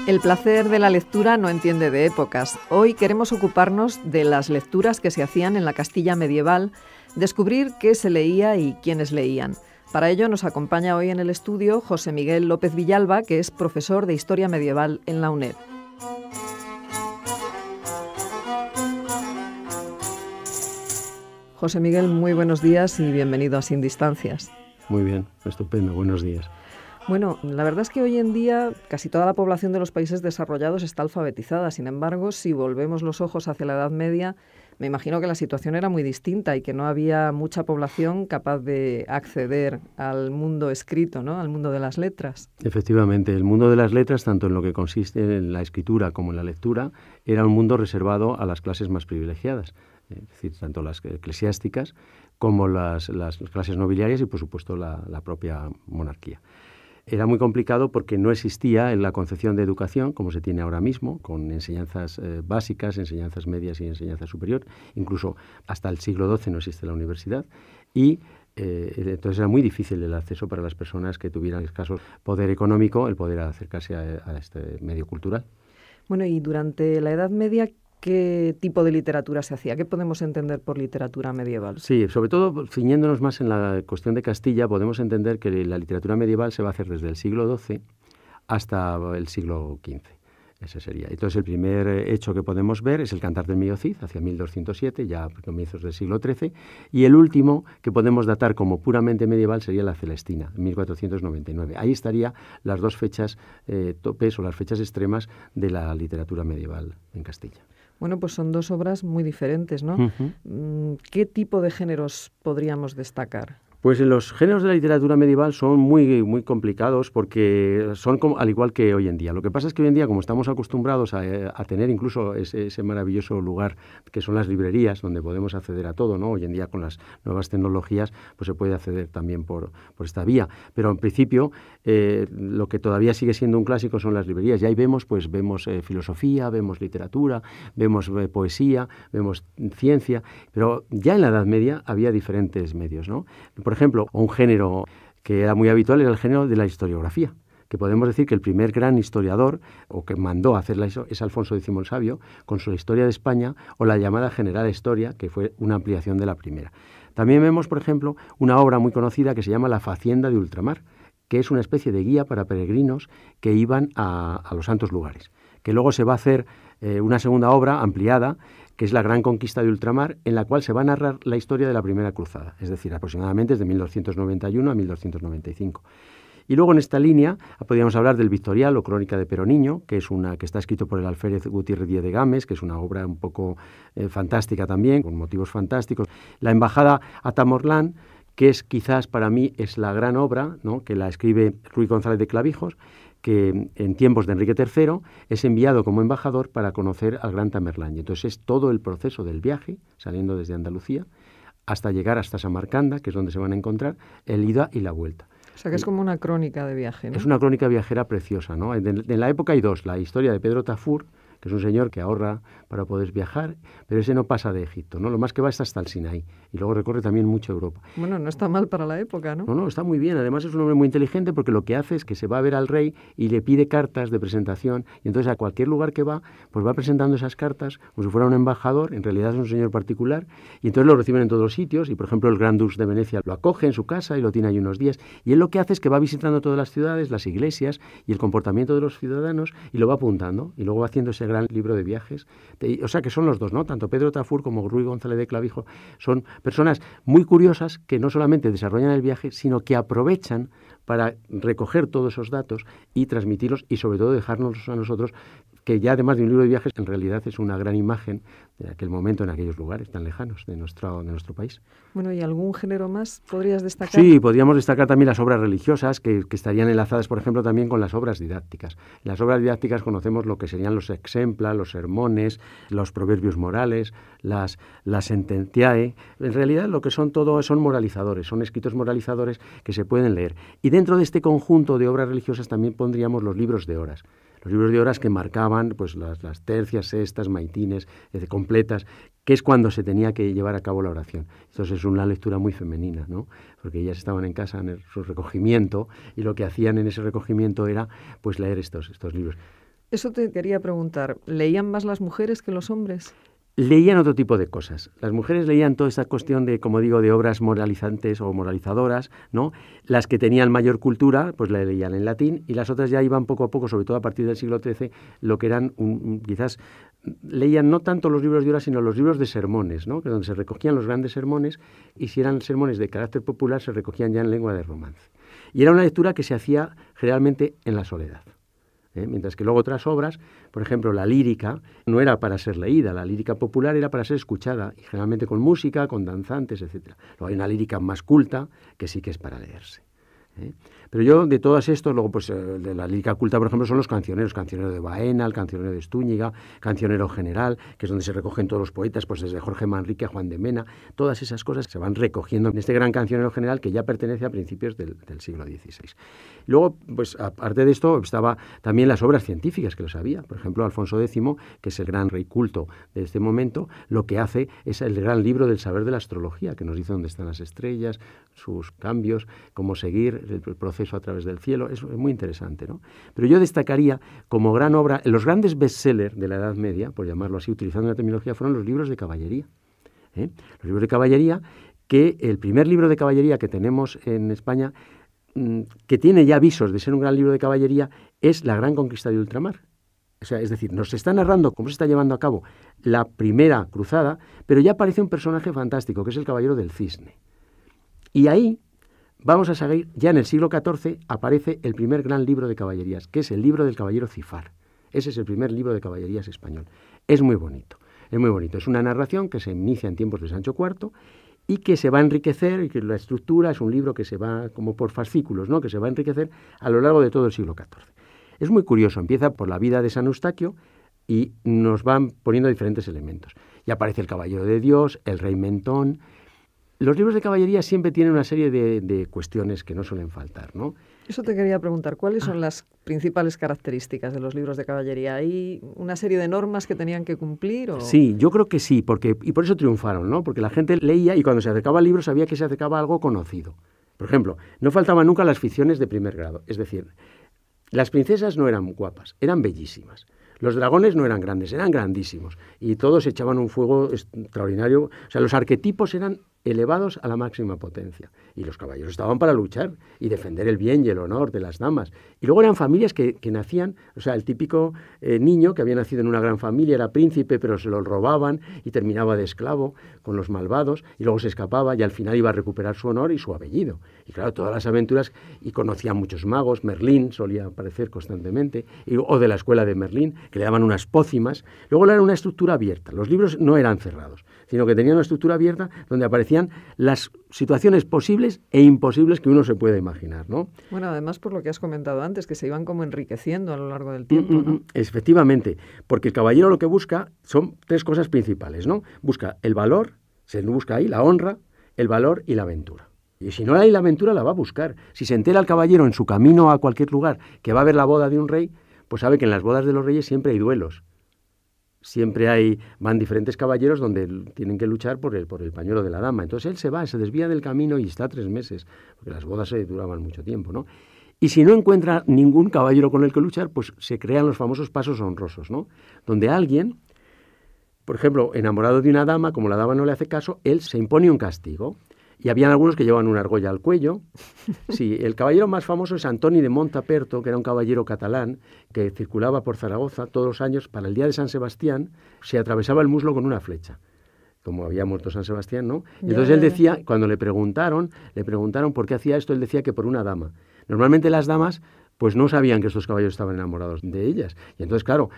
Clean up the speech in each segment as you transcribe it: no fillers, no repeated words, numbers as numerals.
El placer de la lectura no entiende de épocas. Hoy queremos ocuparnos de las lecturas que se hacían en la Castilla medieval, descubrir qué se leía y quiénes leían. Para ello nos acompaña hoy en el estudio José Miguel López Villalba, que es profesor de Historia Medieval en la UNED. José Miguel, muy buenos días y bienvenido a Sin Distancias. Muy bien, estupendo, buenos días. Bueno, la verdad es que hoy en día casi toda la población de los países desarrollados está alfabetizada. Sin embargo, si volvemos los ojos hacia la Edad Media, me imagino que la situación era muy distinta y que no había mucha población capaz de acceder al mundo escrito, ¿no? Al mundo de las letras. Efectivamente, el mundo de las letras, tanto en lo que consiste en la escritura como en la lectura, era un mundo reservado a las clases más privilegiadas, es decir, tanto las eclesiásticas como las clases nobiliarias y, por supuesto, la propia monarquía. Era muy complicado porque no existía en la concepción de educación como se tiene ahora mismo, con enseñanzas básicas, enseñanzas medias y enseñanza superior. Incluso hasta el siglo XII no existe la universidad y entonces era muy difícil el acceso para las personas que tuvieran escaso poder económico, el poder acercarse a este medio cultural. Bueno, y durante la Edad Media, ¿qué tipo de literatura se hacía? ¿Qué podemos entender por literatura medieval? Sí, sobre todo ciñéndonos más en la cuestión de Castilla, podemos entender que la literatura medieval se va a hacer desde el siglo XII hasta el siglo XV. Ese sería. Entonces, el primer hecho que podemos ver es el Cantar del Medio Cid, hacia 1207, ya a comienzos del siglo XIII, y el último que podemos datar como puramente medieval sería la Celestina, 1499. Ahí estarían las dos fechas topes o las fechas extremas de la literatura medieval en Castilla. Bueno, pues son dos obras muy diferentes, ¿no? Uh-huh. ¿Qué tipo de géneros podríamos destacar? Pues los géneros de la literatura medieval son muy complicados porque son como, al igual que hoy en día. Lo que pasa es que hoy en día, como estamos acostumbrados a tener incluso ese maravilloso lugar que son las librerías, donde podemos acceder a todo, ¿no? Hoy en día con las nuevas tecnologías pues se puede acceder también por esta vía. Pero en principio lo que todavía sigue siendo un clásico son las librerías. Y ahí vemos filosofía, vemos literatura, vemos poesía, vemos ciencia. Pero ya en la Edad Media había diferentes medios, ¿no? Por ejemplo, un género que era muy habitual era el género de la historiografía, que podemos decir que el primer gran historiador, o que mandó a hacerla eso, es Alfonso X el Sabio, con su Historia de España, o la llamada General Historia, que fue una ampliación de la primera. También vemos, por ejemplo, una obra muy conocida que se llama La Facienda de Ultramar, que es una especie de guía para peregrinos que iban a los santos lugares, que luego se va a hacer una segunda obra ampliada, que es La Gran Conquista de Ultramar, en la cual se va a narrar la historia de la Primera Cruzada, es decir, aproximadamente desde 1291 a 1295. Y luego en esta línea podríamos hablar del Victorial o Crónica de Peroniño, que está escrito por el alférez Gutiérrez Díez de Gámez, que es una obra un poco fantástica también, con motivos fantásticos. La Embajada a Tamorlán, que es quizás para mí es la gran obra, ¿no?, que la escribe Ruy González de Clavijos, que en tiempos de Enrique III es enviado como embajador para conocer al gran Tamerlán. Y entonces es todo el proceso del viaje, saliendo desde Andalucía, hasta llegar hasta Samarcanda, que es donde se van a encontrar, el ida y la vuelta. O sea, que es como una crónica de viaje, ¿no? Es una crónica viajera preciosa, ¿no? En la época hay dos, la historia de Pedro Tafur, que es un señor que ahorra para poder viajar, pero ese no pasa de Egipto, ¿no? Lo más que va es hasta el Sinaí, y luego recorre también mucho Europa. Bueno, no está mal para la época, ¿no? No, está muy bien. Además es un hombre muy inteligente porque lo que hace es que se va a ver al rey y le pide cartas de presentación, y entonces a cualquier lugar que va, pues va presentando esas cartas como si fuera un embajador, en realidad es un señor particular, y entonces lo reciben en todos los sitios, y por ejemplo el Gran Dux de Venecia lo acoge en su casa y lo tiene ahí unos días, y él lo que hace es que va visitando todas las ciudades, las iglesias y el comportamiento de los ciudadanos, y lo va apuntando, y luego va haciendo ese gran libro de viajes. O sea que son los dos, ¿no? Tanto Pedro Tafur como Ruy González de Clavijo son personas muy curiosas que no solamente desarrollan el viaje, sino que aprovechan para recoger todos esos datos y transmitirlos y sobre todo dejarnos a nosotros, que ya además de un libro de viajes, en realidad es una gran imagen de aquel momento en aquellos lugares tan lejanos de nuestro país. Bueno, ¿y algún género más podrías destacar? Sí, podríamos destacar también las obras religiosas, que estarían enlazadas, por ejemplo, también con las obras didácticas. En las obras didácticas conocemos lo que serían los exempla, los sermones, los proverbios morales, las sententiae. En realidad lo que son todo son moralizadores, son escritos moralizadores que se pueden leer. Y dentro de este conjunto de obras religiosas también pondríamos los libros de horas. Los libros de horas que marcaban pues, las tercias, sextas, maitines, completas, que es cuando se tenía que llevar a cabo la oración. Entonces es una lectura muy femenina, ¿no? Porque ellas estaban en casa en su recogimiento y lo que hacían en ese recogimiento era pues, leer estos libros. Eso te quería preguntar, ¿leían más las mujeres que los hombres? Leían otro tipo de cosas. Las mujeres leían toda esta cuestión de, como digo, de obras moralizantes o moralizadoras, ¿no? Las que tenían mayor cultura, pues la leían en latín, y las otras ya iban poco a poco, sobre todo a partir del siglo XIII, lo que eran, quizás, leían no tanto los libros de horas, sino los libros de sermones, ¿no? Que donde se recogían los grandes sermones, y si eran sermones de carácter popular, se recogían ya en lengua de romance. Y era una lectura que se hacía generalmente en la soledad. Mientras que luego otras obras, por ejemplo, la lírica, no era para ser leída, la lírica popular era para ser escuchada, y generalmente con música, con danzantes, etc. Luego hay una lírica más culta, que sí que es para leerse. Pero yo, de todos estos, luego pues de la lírica culta, por ejemplo, son los cancioneros, cancionero de Baena, el cancionero de Estúñiga, cancionero general, que es donde se recogen todos los poetas, pues desde Jorge Manrique a Juan de Mena, todas esas cosas se van recogiendo en este gran cancionero general que ya pertenece a principios del siglo XVI. Luego, pues aparte de esto, estaba también las obras científicas, que los había. Por ejemplo, Alfonso X, que es el gran rey culto de este momento, lo que hace es el gran libro del saber de la astrología, que nos dice dónde están las estrellas, sus cambios, cómo seguir el proceso a través del cielo. Es muy interesante, ¿no? Pero yo destacaría como gran obra, los grandes bestsellers de la Edad Media, por llamarlo así, utilizando la terminología, fueron los libros de caballería. Los libros de caballería, que el primer libro de caballería que tenemos en España, que tiene ya visos de ser un gran libro de caballería, es La Gran Conquista de Ultramar. O sea, es decir, nos está narrando cómo se está llevando a cabo la primera cruzada, pero ya aparece un personaje fantástico, que es el Caballero del Cisne. Y ahí vamos a seguir, ya en el siglo XIV aparece el primer gran libro de caballerías, que es el libro del Caballero Cifar. Ese es el primer libro de caballerías español. Es muy bonito, es muy bonito. Es una narración que se inicia en tiempos de Sancho IV y que se va a enriquecer, y que la estructura es un libro que se va como por fascículos, ¿no? Que se va a enriquecer a lo largo de todo el siglo XIV. Es muy curioso, empieza por la vida de San Eustaquio y nos van poniendo diferentes elementos. Y aparece el Caballero de Dios, el Rey Mentón. Los libros de caballería siempre tienen una serie de cuestiones que no suelen faltar, ¿no? Eso te quería preguntar, ¿cuáles son las principales características de los libros de caballería? ¿Hay una serie de normas que tenían que cumplir? ¿O? Sí, yo creo que sí, y por eso triunfaron, ¿no? Porque la gente leía y cuando se acercaba al libro sabía que se acercaba a algo conocido. Por ejemplo, no faltaban nunca las ficciones de primer grado, es decir, las princesas no eran guapas, eran bellísimas. Los dragones no eran grandes, eran grandísimos. Y todos echaban un fuego extraordinario. O sea, los arquetipos eran elevados a la máxima potencia. Y los caballeros estaban para luchar y defender el bien y el honor de las damas. Y luego eran familias que nacían, o sea, el típico niño que había nacido en una gran familia, era príncipe, pero se lo robaban y terminaba de esclavo con los malvados, y luego se escapaba y al final iba a recuperar su honor y su apellido. Y claro, todas las aventuras, y conocía a muchos magos, Merlín solía aparecer constantemente, o de la escuela de Merlín, que le daban unas pócimas. Luego era una estructura abierta. Los libros no eran cerrados, sino que tenían una estructura abierta donde aparecían las situaciones posibles e imposibles que uno se puede imaginar, ¿no? Bueno, además por lo que has comentado antes, que se iban como enriqueciendo a lo largo del tiempo, ¿no? Efectivamente, porque el caballero lo que busca son tres cosas principales, ¿no? Busca el valor, se busca ahí la honra, el valor y la aventura. Y si no hay la aventura, la va a buscar. Si se entera el caballero en su camino a cualquier lugar que va a ver la boda de un rey, pues sabe que en las bodas de los reyes siempre hay duelos. Siempre van diferentes caballeros donde tienen que luchar por el pañuelo de la dama. Entonces él se desvía del camino y está 3 meses, porque las bodas duraban mucho tiempo, ¿no? Y si no encuentra ningún caballero con el que luchar, pues se crean los famosos pasos honrosos, ¿no? Donde alguien, por ejemplo, enamorado de una dama, como la dama no le hace caso, él se impone un castigo. Y habían algunos que llevaban una argolla al cuello. Sí, el caballero más famoso es Antoni de Montaperto, que era un caballero catalán que circulaba por Zaragoza todos los años. Para el día de San Sebastián se atravesaba el muslo con una flecha, como había muerto San Sebastián, ¿no? Y entonces él decía, cuando le preguntaron por qué hacía esto, él decía que por una dama. Normalmente las damas pues no sabían que estos caballeros estaban enamorados de ellas. Y entonces, claro,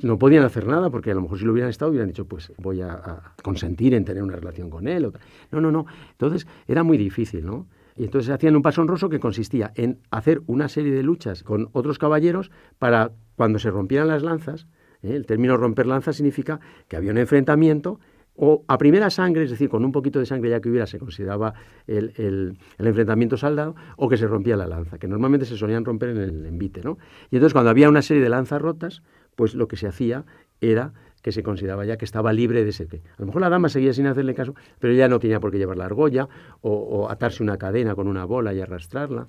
no podían hacer nada, porque a lo mejor si lo hubieran estado, hubieran dicho, pues voy a consentir en tener una relación con él. No. Entonces, era muy difícil, ¿no? Y entonces hacían un paso honroso que consistía en hacer una serie de luchas con otros caballeros para, cuando se rompieran las lanzas, el término romper lanzas significa que había un enfrentamiento o a primera sangre, es decir, con un poquito de sangre ya que hubiera, se consideraba el enfrentamiento saldado, o que se rompía la lanza, que normalmente se solían romper en el envite, ¿no? Y entonces cuando había una serie de lanzas rotas, pues lo que se hacía era que se consideraba ya que estaba libre de ese que. A lo mejor la dama seguía sin hacerle caso, pero ya no tenía por qué llevar la argolla o atarse una cadena con una bola y arrastrarla.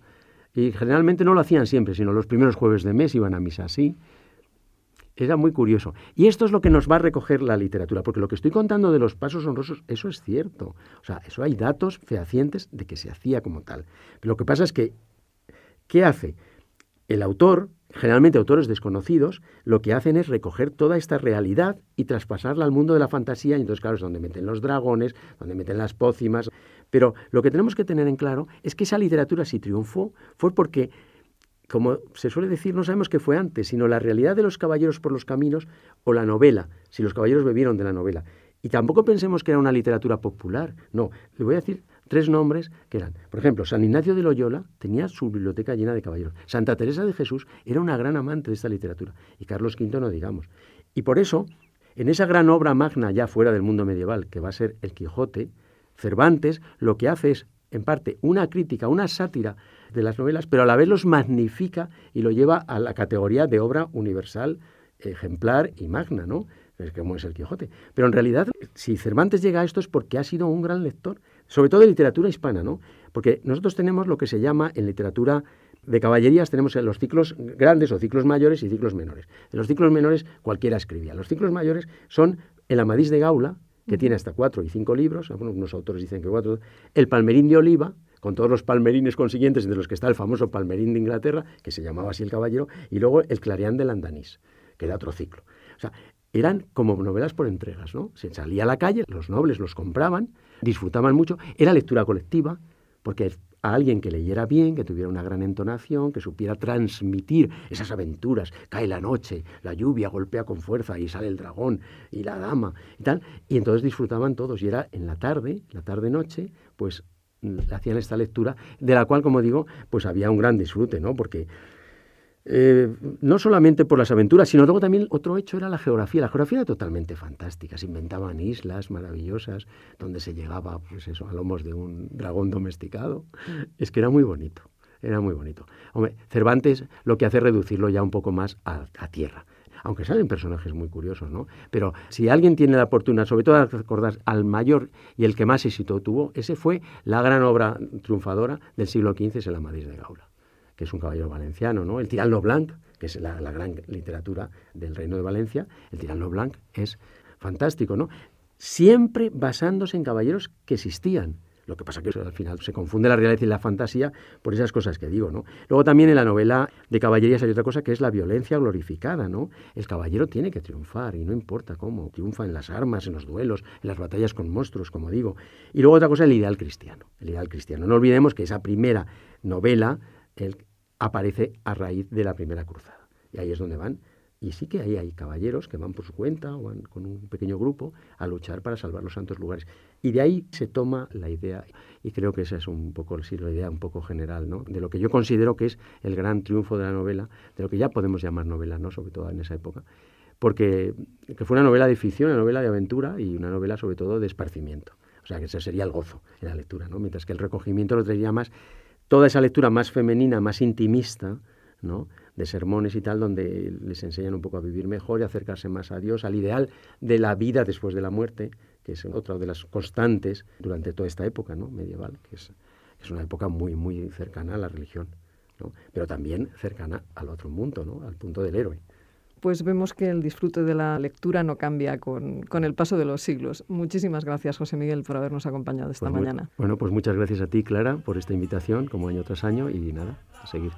Y generalmente no lo hacían siempre, sino los primeros jueves de mes iban a misa así. Era muy curioso. Y esto es lo que nos va a recoger la literatura, porque lo que estoy contando de los pasos honrosos, eso es cierto. O sea, eso hay datos fehacientes de que se hacía como tal. Pero lo que pasa es que, ¿qué hace? El autor, generalmente autores desconocidos, lo que hacen es recoger toda esta realidad y traspasarla al mundo de la fantasía, y entonces, claro, es donde meten los dragones, donde meten las pócimas. Pero lo que tenemos que tener en claro es que esa literatura, si triunfó, fue porque, como se suele decir, no sabemos qué fue antes, sino la realidad de los caballeros por los caminos o la novela, si los caballeros bebieron de la novela. Y tampoco pensemos que era una literatura popular. No, le voy a decir 3 nombres que eran, por ejemplo, San Ignacio de Loyola tenía su biblioteca llena de caballeros. Santa Teresa de Jesús era una gran amante de esta literatura. Y Carlos V no digamos. Y por eso, en esa gran obra magna ya fuera del mundo medieval, que va a ser El Quijote, Cervantes lo que hace es, en parte, una crítica, una sátira de las novelas, pero a la vez los magnifica y lo lleva a la categoría de obra universal, ejemplar y magna, ¿no? Como es El Quijote. Pero en realidad, si Cervantes llega a esto es porque ha sido un gran lector, sobre todo de literatura hispana, ¿no? Porque nosotros tenemos lo que se llama en literatura de caballerías, tenemos los ciclos grandes o ciclos mayores y ciclos menores. En los ciclos menores cualquiera escribía. Los ciclos mayores son el Amadís de Gaula, que tiene hasta 4 y 5 libros, algunos autores dicen que 4, el Palmerín de Oliva, con todos los palmerines consiguientes, entre los que está el famoso Palmerín de Inglaterra, que se llamaba así el caballero, y luego el Clarián de Landanís, que era otro ciclo. O sea, eran como novelas por entregas, ¿no? Se salía a la calle, los nobles los compraban, disfrutaban mucho, era lectura colectiva, porque a alguien que leyera bien, que tuviera una gran entonación, que supiera transmitir esas aventuras, cae la noche, la lluvia golpea con fuerza y sale el dragón y la dama y tal, y entonces disfrutaban todos, y era en la tarde-noche, pues hacían esta lectura, de la cual, como digo, pues había un gran disfrute, ¿no? Porque no solamente por las aventuras, sino luego también otro hecho era la geografía. La geografía era totalmente fantástica. Se inventaban islas maravillosas donde se llegaba, pues eso, a lomos de un dragón domesticado. Es que era muy bonito, era muy bonito. Hombre, Cervantes lo que hace es reducirlo ya un poco más a tierra. Aunque salen personajes muy curiosos, ¿no? Pero si alguien tiene la oportunidad, sobre todo de recordar al mayor y el que más éxito tuvo, ese fue la gran obra triunfadora del siglo XV, es el Amadís de Gaula, que es un caballero valenciano, ¿no? El Tirant lo Blanc, que es la gran literatura del Reino de Valencia, el Tirant lo Blanc es fantástico, ¿no? Siempre basándose en caballeros que existían. Lo que pasa es que al final se confunde la realidad y la fantasía por esas cosas que digo, ¿no? Luego también en la novela de caballerías hay otra cosa que es la violencia glorificada, ¿no? El caballero tiene que triunfar y no importa cómo. Triunfa en las armas, en los duelos, en las batallas con monstruos, como digo. Y luego otra cosa, el ideal cristiano. El ideal cristiano. No olvidemos que esa primera novela aparece a raíz de la primera cruzada. Y ahí es donde van. Y sí que ahí hay caballeros que van por su cuenta o van con un pequeño grupo a luchar para salvar los santos lugares. Y de ahí se toma la idea, y creo que esa es un poco, sí, la idea un poco general, ¿no? De lo que yo considero que es el gran triunfo de la novela, de lo que ya podemos llamar novela, ¿no? Sobre todo en esa época. Porque que fue una novela de ficción, una novela de aventura y una novela sobre todo de esparcimiento. O sea, que ese sería el gozo en la lectura, ¿no? Mientras que el recogimiento lo traería más toda esa lectura más femenina, más intimista, ¿no? De sermones y tal, donde les enseñan un poco a vivir mejor y acercarse más a Dios, al ideal de la vida después de la muerte, que es otra de las constantes durante toda esta época, ¿no? Medieval, que es una época muy, muy cercana a la religión, ¿no? Pero también cercana al otro mundo, ¿no? Al punto del héroe. Pues vemos que el disfrute de la lectura no cambia con el paso de los siglos. Muchísimas gracias, José Miguel, por habernos acompañado esta mañana. Bueno, pues muchas gracias a ti, Clara, por esta invitación, como año tras año, y nada, a seguir.